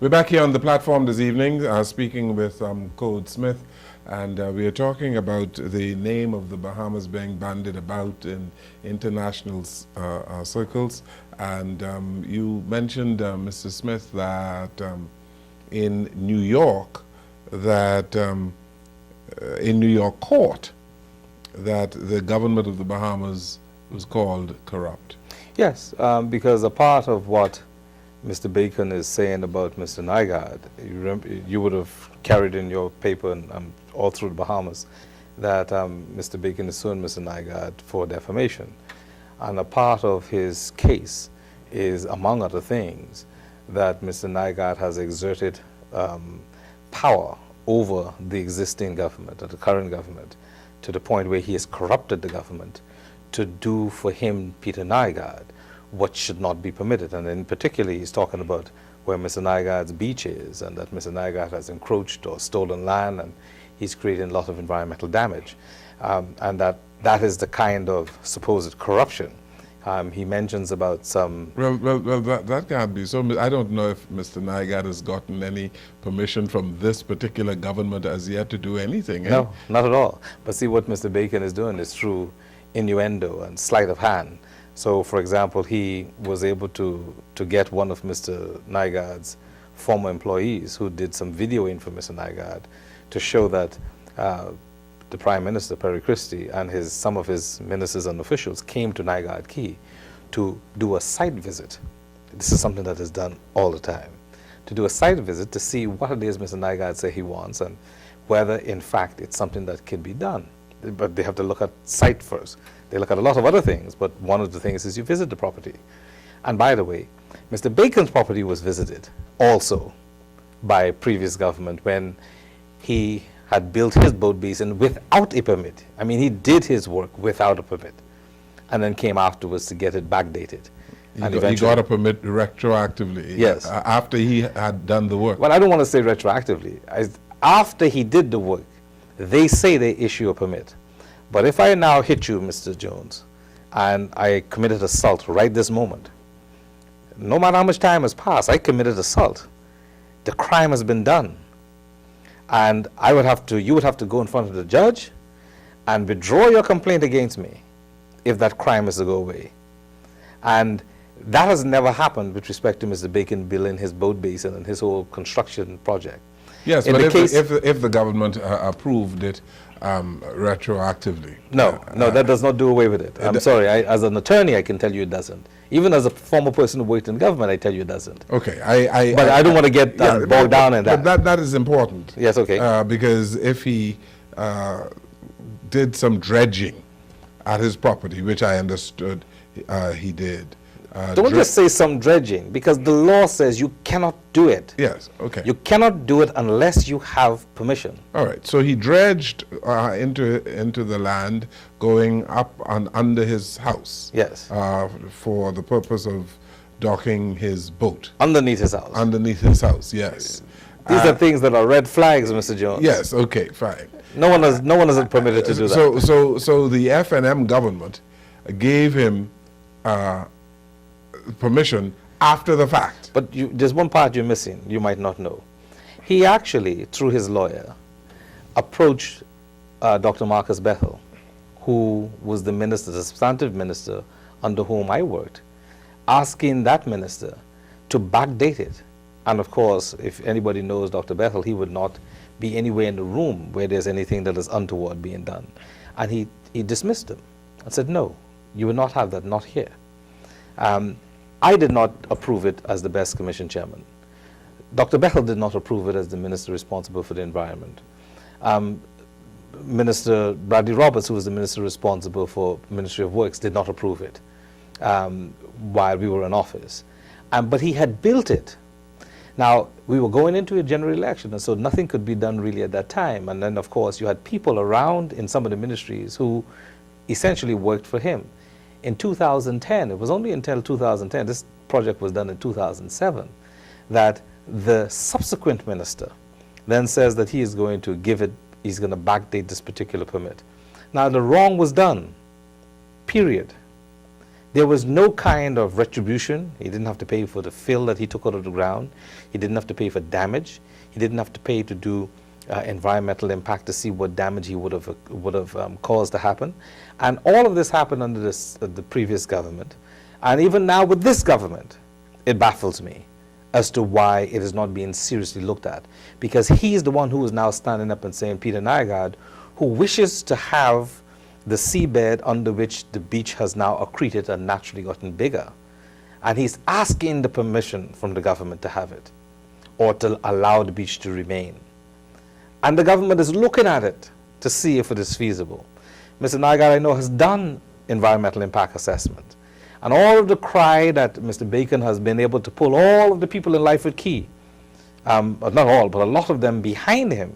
We're back here on the platform this evening, speaking with Keod Smith, and we are talking about the name of the Bahamas being bandied about in international circles. And you mentioned, Mr. Smith, that in New York, that in New York court, that the government of the Bahamas was called corrupt. Yes, because a part of what Mr. Bacon is saying about Mr. Nygaard, you would have carried in your paper and all through the Bahamas that Mr. Bacon is suing Mr. Nygaard for defamation. And a part of his case is, among other things, that Mr. Nygaard has exerted power over the existing government, or the current government, to the point where he has corrupted the government to do for him, Peter Nygaard, what should not be permitted. And in particular, he's talking about where Mr. Nygaard's beach is, and that Mr. Nygaard has encroached or stolen land, and he's creating a lot of environmental damage. And that is the kind of supposed corruption. He mentions about some... Well, that can't be. So I don't know if Mr. Nygaard has gotten any permission from this particular government as yet to do anything. No, not at all. But see, what Mr. Bacon is doing is through innuendo and sleight of hand. So, for example, he was able to get one of Mr. Nygaard's former employees who did some videoing for Mr. Nygaard to show that the Prime Minister, Perry Christie, and some of his ministers and officials came to Nygaard Key to do a site visit. This is something that is done all the time. To do a site visit to see what it is Mr. Nygaard says he wants and whether, in fact, it's something that can be done. But they have to look at site first. They look at a lot of other things, but one of the things is you visit the property. And by the way, Mr. Bacon's property was visited also by previous government when he had built his boat basin without a permit. I mean, he did his work without a permit and then came afterwards to get it backdated. He got a permit retroactively. Yes. After he had done the work. Well, I don't want to say retroactively. After he did the work, they say they issue a permit. But if I now hit you, Mr. Jones, and I committed assault right this moment, no matter how much time has passed, I committed assault. The crime has been done. And you would have to go in front of the judge and withdraw your complaint against me if that crime is to go away. And that has never happened with respect to Mr. Bacon building his boat basin and his whole construction project. Yes, but if the government approved it retroactively. No, that does not do away with it. I'm sorry, as an attorney I can tell you it doesn't. Even as a former person who worked in government, I tell you it doesn't. Okay, but I don't want to get bogged down in that. But that is important. Yes, okay. Because if he did some dredging at his property, which I understood he did. Don't just say some dredging, because the law says you cannot do it. Yes, okay. You cannot do it unless you have permission. All right, so he dredged into the land going up and under his house. Yes. For the purpose of docking his boat. Underneath his house. Underneath his house, yes. These are things that are red flags, Mr. Jones. Yes, okay, fine. No one is permitted to do that. So the F&M government gave him permission after the fact. But there's one part you're missing, you might not know. He actually, through his lawyer, approached Dr. Marcus Bethel, who was the minister, the substantive minister under whom I worked, asking that minister to backdate it. And of course, if anybody knows Dr. Bethel, he would not be anywhere in the room where there's anything that is untoward being done. And he dismissed him and said, no, you will not have that, not here. I did not approve it as the best commission chairman. Dr. Bethel did not approve it as the minister responsible for the environment. Minister Bradley Roberts, who was the minister responsible for Ministry of Works, did not approve it while we were in office. But he had built it. Now, we were going into a general election, and so nothing could be done really at that time. And then, of course, you had people around in some of the ministries who essentially worked for him. In 2010, it was only until 2010, this project was done in 2007, that the subsequent minister then says that he is going to he's going to backdate this particular permit. Now, the wrong was done, period. There was no kind of retribution. He didn't have to pay for the fill that he took out of the ground. He didn't have to pay for damage. He didn't have to pay to do environmental impact to see what damage he would have caused to happen. And all of this happened under the previous government. And even now with this government, it baffles me as to why it is not being seriously looked at. Because he's the one who is now standing up and saying, Peter Nygaard, who wishes to have the seabed under which the beach has now accreted and naturally gotten bigger. And he's asking the permission from the government to have it, or to allow the beach to remain. And the government is looking at it to see if it is feasible. Mr. Nygaard, I know, has done environmental impact assessment. And all of the cry that Mr. Bacon has been able to pull all of the people in Lyford Key, not all, but a lot of them behind him,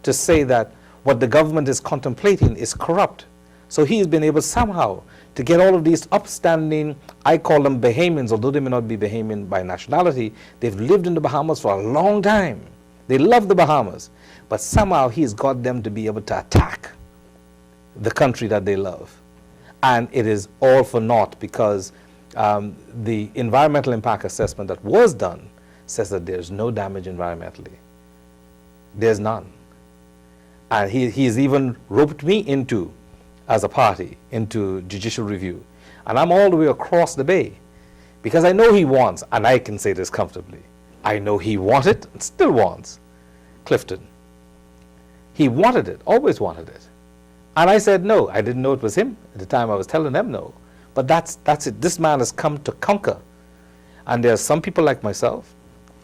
to say that what the government is contemplating is corrupt. So he's been able somehow to get all of these upstanding, I call them Bahamians, although they may not be Bahamian by nationality. They've lived in the Bahamas for a long time. They love the Bahamas. But somehow he's got them to be able to attack the country that they love. And it is all for naught, because the environmental impact assessment that was done says that there's no damage environmentally. There's none. And he's even roped me into, as a party, into judicial review. And I'm all the way across the bay, because I know he wants, and I can say this comfortably, I know he wanted and still wants Clifton. He wanted it, always wanted it. And I said no. I didn't know it was him at the time. I was telling them no. But that's it. This man has come to conquer. And there are some people like myself.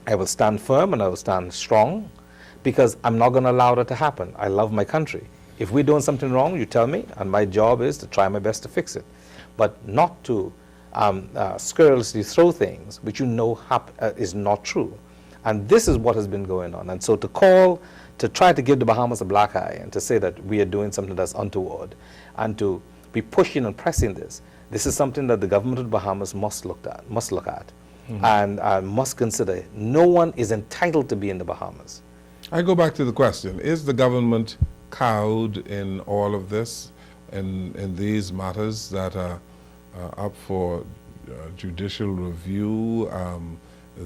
I will stand firm and I will stand strong, because I'm not going to allow that to happen. I love my country. If we're doing something wrong, you tell me, and my job is to try my best to fix it. But not to scurrilously throw things which you know is not true. And this is what has been going on. And so to try to give the Bahamas a black eye and to say that we are doing something that's untoward, and to be pushing and pressing this is something that the government of the Bahamas must look at, mm-hmm. and must consider. No one is entitled to be in the Bahamas. I go back to the question, is the government cowed in all of this, in these matters that are up for judicial review,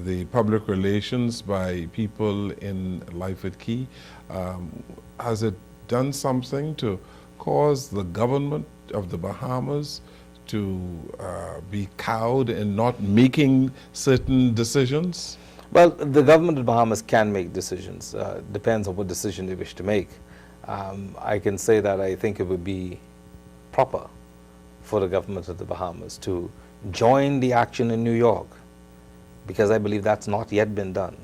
the public relations by people in Lyford Key? Has it done something to cause the government of the Bahamas to be cowed in not making certain decisions? Well, the government of the Bahamas can make decisions. Depends on what decision they wish to make. I can say that I think it would be proper for the government of the Bahamas to join the action in New York, because I believe that's not yet been done.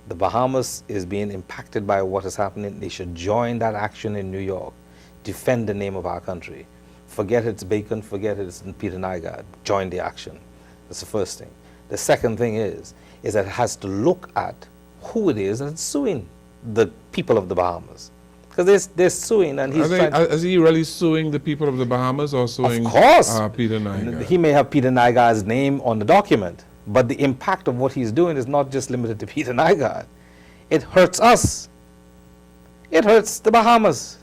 The Bahamas is being impacted by what is happening. They should join that action in New York, defend the name of our country. Forget it's Bacon, forget it's Peter Nygaard. Join the action. That's the first thing. The second thing is that it has to look at who it is that's suing the people of the Bahamas. Because they're suing, and he's is he really suing the people of the Bahamas, or suing of course. Peter Nygaard? He may have Peter Nygaard's name on the document, but the impact of what he's doing is not just limited to Peter Nygaard. It hurts us. It hurts the Bahamas,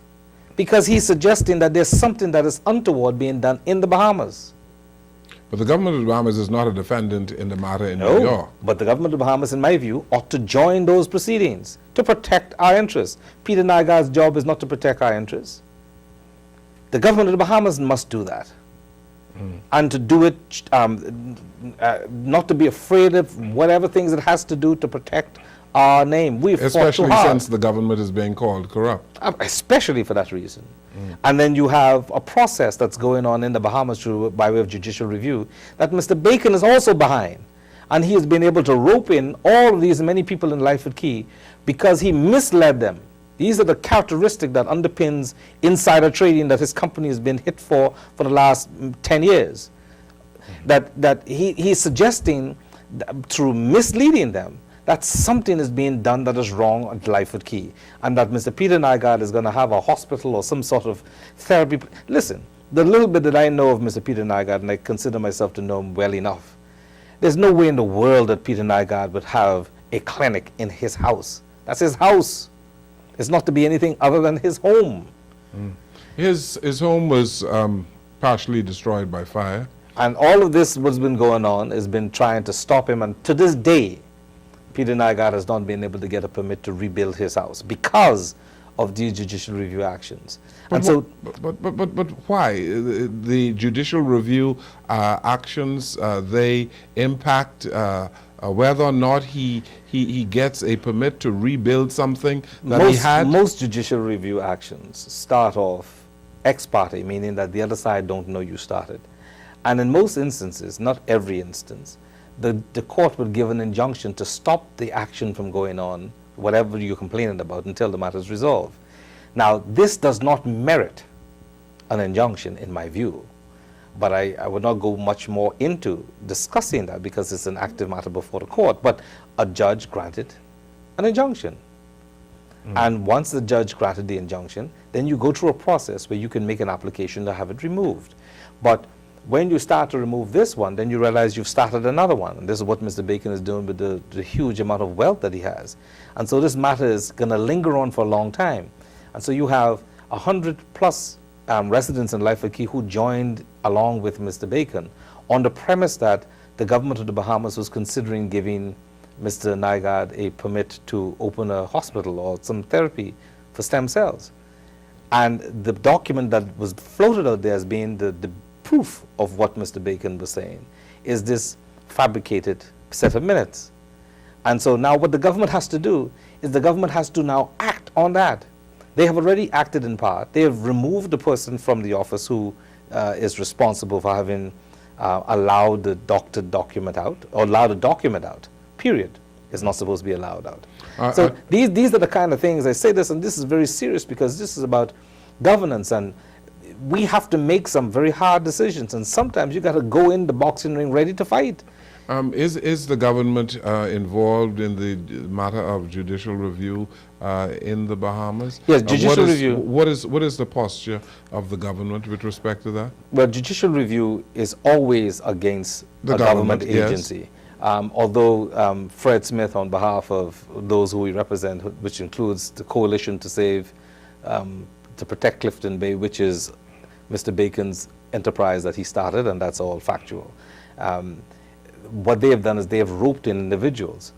because he's suggesting that there's something that is untoward being done in the Bahamas. But the government of the Bahamas is not a defendant in the matter in No, New York. But the government of the Bahamas, in my view, ought to join those proceedings to protect our interests. Peter Nygaard's job is not to protect our interests. The government of the Bahamas must do that. And to do it, not to be afraid of whatever things it has to do to protect our name. We've fought Especially too hard. since the government is being called corrupt. Especially for that reason. And then you have a process that's going on in the Bahamas by way of judicial review that Mr. Bacon is also behind. And he has been able to rope in all of these many people in Lyford Key because he misled them. These are the characteristics that underpins insider trading that his company has been hit for the last 10 years. That he's suggesting through misleading them that something is being done that is wrong at Lyford Key, and that Mr. Peter Nygaard is going to have a hospital or some sort of therapy. Listen, the little bit that I know of Mr. Peter Nygaard, and I consider myself to know him well enough, there's no way in the world that Peter Nygaard would have a clinic in his house. That's his house. It's not to be anything other than his home. His home was partially destroyed by fire. And all of this what's been going on has been trying to stop him, and to this day, Peter Nygaard has not been able to get a permit to rebuild his house because of these judicial review actions. But why? The judicial review actions, they impact whether or not he gets a permit to rebuild something that he had? Most judicial review actions start off ex parte, meaning that the other side don't know you started. And in most instances, not every instance, the court will give an injunction to stop the action from going on, whatever you're complaining about, until the matter is resolved. Now, this does not merit an injunction, in my view, but I would not go much more into discussing that because it's an active matter before the court. But a judge granted an injunction. And once the judge granted the injunction, then you go through a process where you can make an application to have it removed. But when you start to remove this one, then you realize you've started another one. And this is what Mr. Bacon is doing with the huge amount of wealth that he has. And so this matter is going to linger on for a long time. And so you have 100+ residents in Life of Keod who joined along with Mr. Bacon on the premise that the government of the Bahamas was considering giving Mr. Nygaard a permit to open a hospital or some therapy for stem cells. And the document that was floated out there as being the proof of what Mr. Bacon was saying is this fabricated set of minutes. And so now what the government has to do is the government has to now act on that. They have already acted in part. They have removed the person from the office who is responsible for having allowed the doctored document out, or allowed a document out, period. It's not supposed to be allowed out. So these are the kind of things, I say this, and this is very serious because this is about governance, and we have to make some very hard decisions, and sometimes you got to go in the boxing ring ready to fight. Is the government involved in the matter of judicial review in the Bahamas? Yes, judicial review. What is the posture of the government with respect to that? Well, judicial review is always against the government agency. Yes. Although Fred Smith, on behalf of those who we represent, which includes the Coalition to Save, to Protect Clifton Bay, which is Mr. Bacon's enterprise that he started, and that's all factual. What they have done is they have roped in individuals,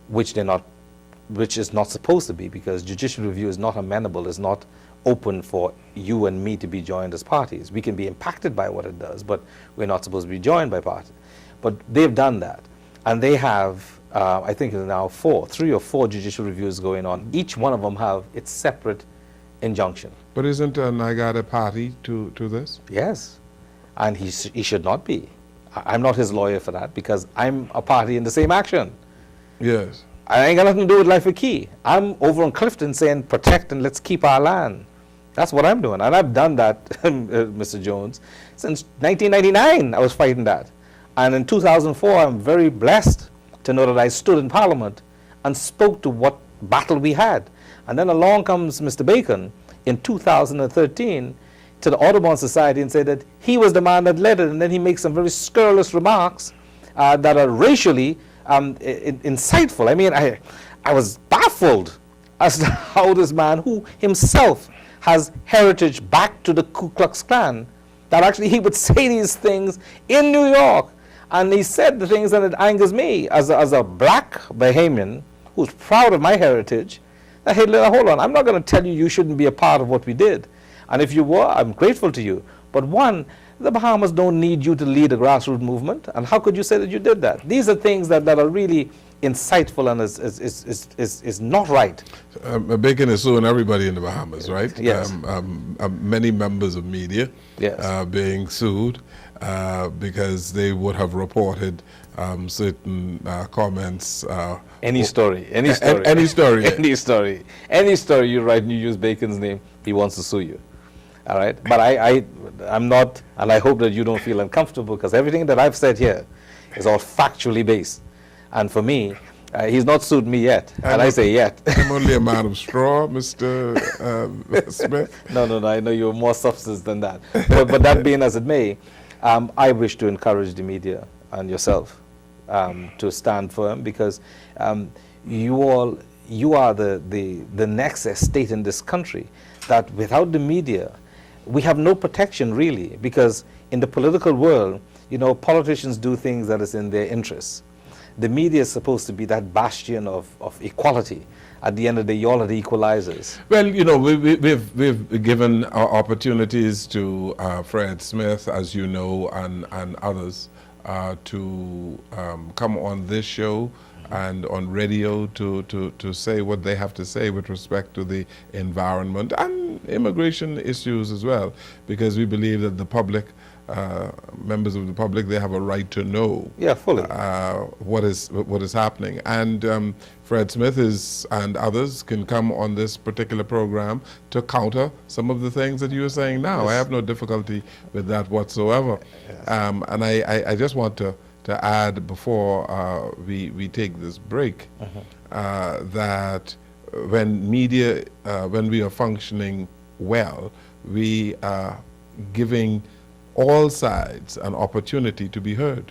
which is not supposed to be, because judicial review is not amenable, is not open for you and me to be joined as parties. We can be impacted by what it does, but we're not supposed to be joined by parties. But they've done that, and they have, I think it's now 3 or 4 judicial reviews going on. Each one of them have its separate injunction. But isn't Nygaard a party to this? Yes, and he should not be. I'm not his lawyer for that because I'm a party in the same action. Yes. I ain't got nothing to do with Life of Keod. I'm over on Clifton saying protect and let's keep our land. That's what I'm doing, and I've done that, Mr. Jones, since 1999. I was fighting that, and in 2004 I'm very blessed to know that I stood in Parliament and spoke to what battle we had. And then along comes Mr. Bacon in 2013 to the Audubon Society and said that he was the man that led it, and then he makes some very scurrilous remarks that are racially insightful. I mean, I was baffled as to how this man, who himself has heritage back to the Ku Klux Klan, that actually he would say these things in New York, and he said the things that it angers me as a black Bahamian who's proud of my heritage. That, hey, hold on, I'm not going to tell you shouldn't be a part of what we did. And if you were, I'm grateful to you. But one, the Bahamas don't need you to lead a grassroots movement. And how could you say that you did that? These are things that are really insightful and is not right. Bacon is suing everybody in the Bahamas, right? Yes. Many members of media, yes, being sued because they would have reported certain comments. Any story any story you write and you use Bacon's name, he wants to sue you. All right, but I'm not, and I hope that you don't feel uncomfortable, because everything that I've said here is all factually based. And for me, he's not sued me yet, and I say yet. I'm only a man of straw, Mr. Smith. No, I know you're more substance than that. But that being as it may, I wish to encourage the media and yourself to stand firm, because you are the next estate in this country that without the media, we have no protection really, because in the political world, you know, politicians do things that is in their interests. The media is supposed to be that bastion of equality. At the end of the day, you all are the equalizers. Well, you know, we've given opportunities to Fred Smith, as you know, and others to come on this show and on radio to say what they have to say with respect to the environment and immigration issues as well, because we believe that the public, members of the public, they have a right to know fully what is happening. And Fred Smith and others can come on this particular program to counter some of the things that you are saying now. I have no difficulty with that whatsoever. And I just want to add before we take this break that when media, when we are functioning well, we are giving all sides an opportunity to be heard.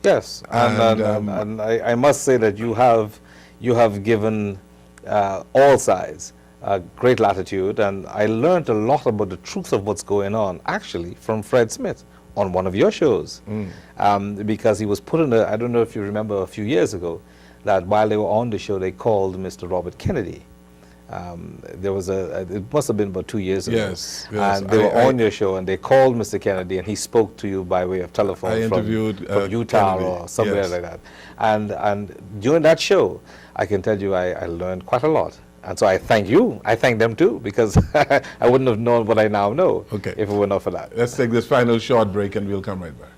Yes, and I must say that you have given all sides great latitude, and I learned a lot about the truth of what's going on, actually, from Fred Smith on one of your shows, because he was put in I don't know if you remember a few years ago, that while they were on the show, they called Mr. Robert Kennedy. There was it must have been about 2 years ago. Yes. And they were on your show, and they called Mr. Kennedy, and he spoke to you by way of telephone. I interviewed from Utah Kennedy, or somewhere like that. And during that show, I can tell you I learned quite a lot. And so I thank you. I thank them too, because I wouldn't have known what I now know if it were not for that. Let's take this final short break, and we'll come right back.